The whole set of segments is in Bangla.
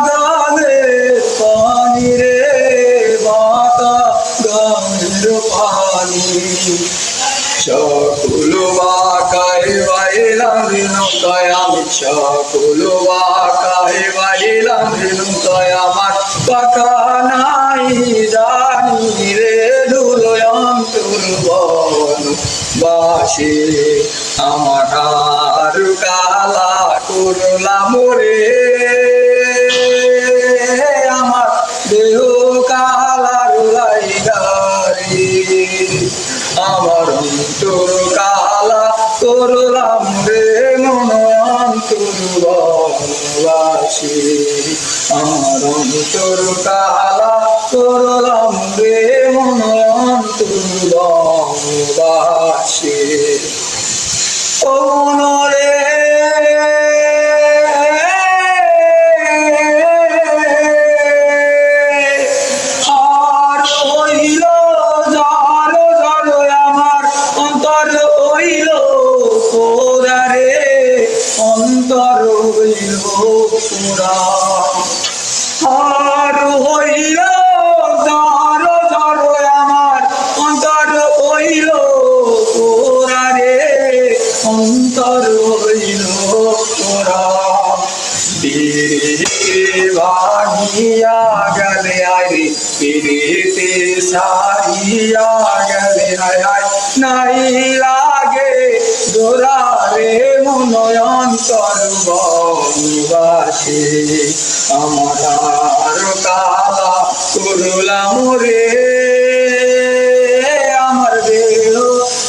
গানের পানি রে বাঁকা গানের পানি সকল বাঁকায় বাইলাম নৌকায় আমি সকল বাঁকায় বাইলাম নৌকায় আমার পাকা নাই জানি রে ধুলো অন্তর বন বাসে আমার আর কালা করলাম রে আমার দেহ কালার লাইগারি আমার অন্তর কালা করলাম রে মন অন্তর বনবাসী আমার অন্তর কালা করলাম রে মন অন্তর বনবাসী ও মনরে আর হইল ঝড় ঝড় আমার অন্তর হইল পোড়া রে অন্তর হইল পোড়া আর হইল ঝড় ঝড় আমার অন্তর হইল পোড়া রে অন্তর হইল পোড়া ভাগিয়া গেলে আরে পেরেতে সারিয়া গেলে আয় নাই লাগে দোরা রে মন অন্তর বনবাসে আমার আর কালা করলাম রে আমার দেহ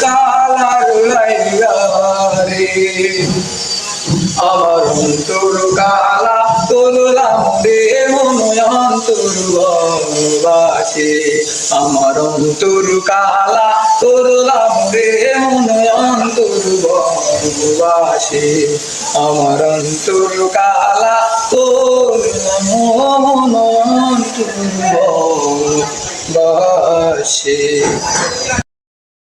কালার লাইগা রে আমার অন্তর কালা করলাম রে মন অন্তর বনবাসে আমার অন্তর কালা করলাম রে মন অন্তর বনবাসে আমার অন্তর কালা করলাম মন অন্তর বনবাসে।